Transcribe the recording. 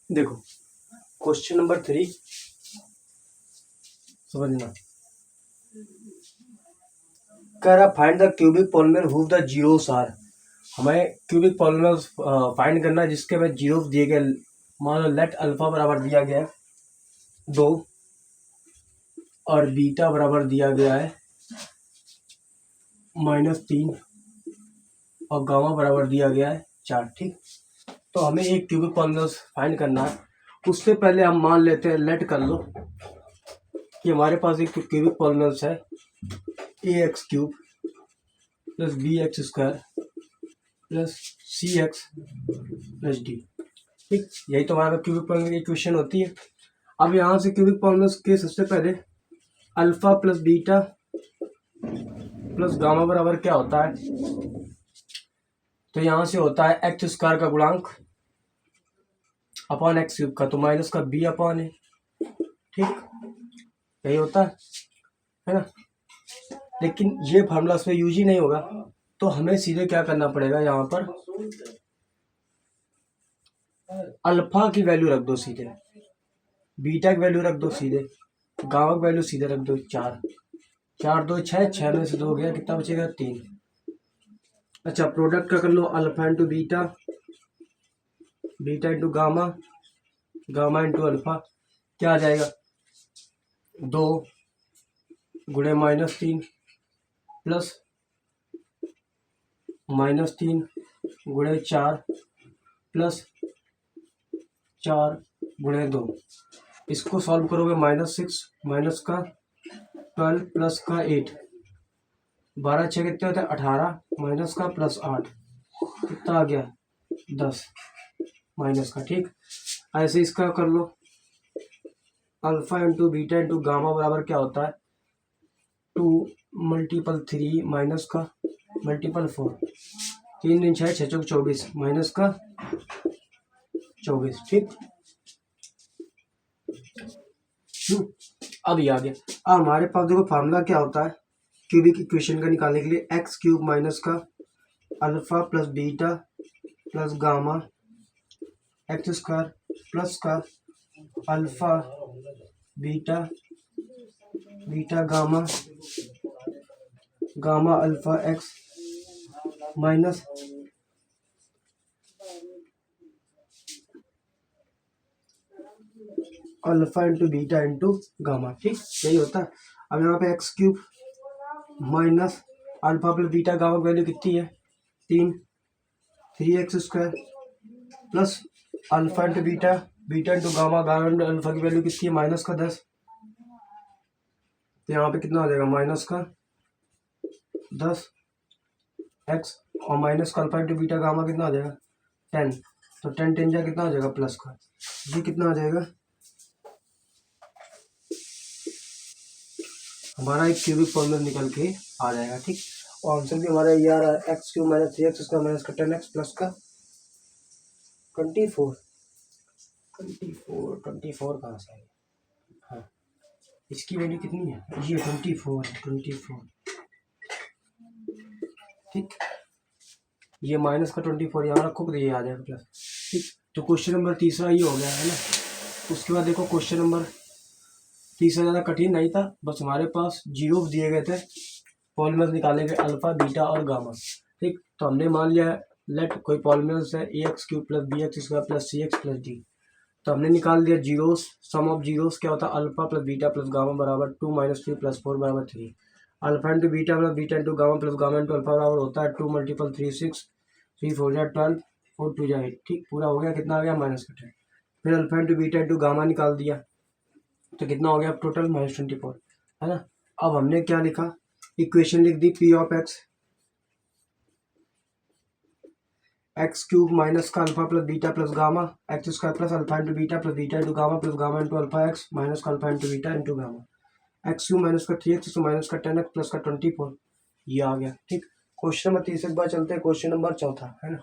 देखो question number 3 समझना, कह रहा find the cubic polynomial whose the zeros are. हमें क्यूबिक पॉलिनॉमियल फाइंड करना है जिसके में जीरोस दिए गए। मान लो लेट अल्फा बराबर दिया गया है 2 और बीटा बराबर दिया गया है -3 और गामा बराबर दिया गया है 4। ठीक, तो हमें एक क्यूबिक पॉलिनॉमियल फाइंड करना है। उससे पहले हम मान लेते हैं, लेट कर लो कि हमारे पास एक क्यूबिक पॉलिनॉमियल है ax cube plus bx square plus cx plus d। ठीक, यही तो हमारे क्यूबिक पॉलिनॉमियल की इक्वेशन होती है। अब यहाँ से क्यूबिक पॉलिनॉमियल के सबसे पहले alpha plus beta plus gamma बराबर क्या होता है, तो यहाँ से होता है एक्स स्क्वायर का गुणांक अपॉन एक्स क्यूब का, तो माइनस का बी अपॉन है। ठीक, यही होता है ना। लेकिन ये फार्मूला इसमें यूज ही नहीं होगा, तो हमें सीधे क्या करना पड़ेगा, यहाँ पर अल्फा की वैल्यू रख दो सीधे, बीटा की वैल्यू रख दो सीधे, गामा की वैल्यू सीधे रख दो 4। 4 2 6, 6 में से 2 गया, कितना बचेगा 3। अच्छा, प्रोडक्ट का कर लो, alpha into beta, beta into gamma, gamma into alpha, क्या आ जाएगा 2 गुणे -3 प्लस -3 गुणे 4 प्लस 4 गुणे 2। इसको सॉल्व करोगे -6 माइनस का 12 प्लस का 8, 12 6 कितने होते हैं 18, माइनस का प्लस 8 कितना आ गया 10 माइनस का। ठीक, ऐसे इसका कर लो, alpha into beta into gamma बराबर क्या होता है 2 मल्टीपल 3 माइनस का मल्टीपल 4, 3 दिन 6 6 24 माइनस का 24। ठीक, अब ये आ गया। अब हमारे पास देखो फार्मूला क्या होता है क्यूबिक इक्वेशन का निकालने के लिए, एक्स क्यूब माइनस का alpha plus beta plus gamma x square plus का alpha beta beta gamma gamma alpha x minus alpha into beta into gamma. ठीक, यही होता है। अब यहाँ पे x cube minus alpha plus beta gamma की वैल्यू कितनी है 3, 3x square plus alpha into beta, beta into gamma, gamma into alpha की वैल्यू कितनी है माइनस का 10, तो यहाँ पे कितना आ जाएगा माइनस का 10 x और माइनस का अल्फा इंटू बीटा गामा कितना आ जाएगा 10, तो 10 10 जा कितना आ जाएगा प्लस का, ये कितना आ जाएगा हमारा एक क्यूबिक पॉलिनॉमियल निकल के आ जाएगा। ठीक, और आंसर भी हमारा ये आ रहा है x cube minus 3x square minus का 10x प्लस का 24 कहाँ से आएगा, हाँ इसकी वैल्यू कितनी है, ये 24। ठीक, ये माइनस का 24 यहाँ रखो तो ये आ जाएगा प्लस। ठीक, तो क्वेश्चन नंबर तीसरा ये हो गया है ना। उसके बाद देखो क्वेश्चन नंबर तीसरा ज़्यादा कठिन नहीं था, बस हमारे पास जीरो दिए गए थे पॉलिनॉमियल निकालने के, अल्फा बीटा और गामा। ठीक, तो हमने मान लिया लेट कोई पॉलिनॉमियल है x cube plus b x square plus c x plus d, तो हमने निकाल दिया जीरोस। सम ऑफ जीरोस क्या होता है alpha plus beta plus gamma बराबर 2 - 3 + 4 = 3। Alpha into beta plus beta into gamma plus gamma into alpha बराबर होता है 2 × 3 6, 3 4 = 12, 4 2 = 8। ठीक, पूरा हो गया, कितना आ गया -10। फिर alpha into beta into gamma निकाल दिया, तो कितना हो गया टोटल -24, है ना। अब हमने क्या लिखा, इक्वेशन लिख दी p of x cube minus का alpha plus beta plus gamma x square plus alpha into beta plus beta into gamma plus gamma into alpha x minus का alpha into beta into gamma x cube minus का 3x minus का 10x plus का 24, ये आ गया। ठीक, question number 3 एक बार चलते हैं क्वेश्चन नंबर चौथा, है ना।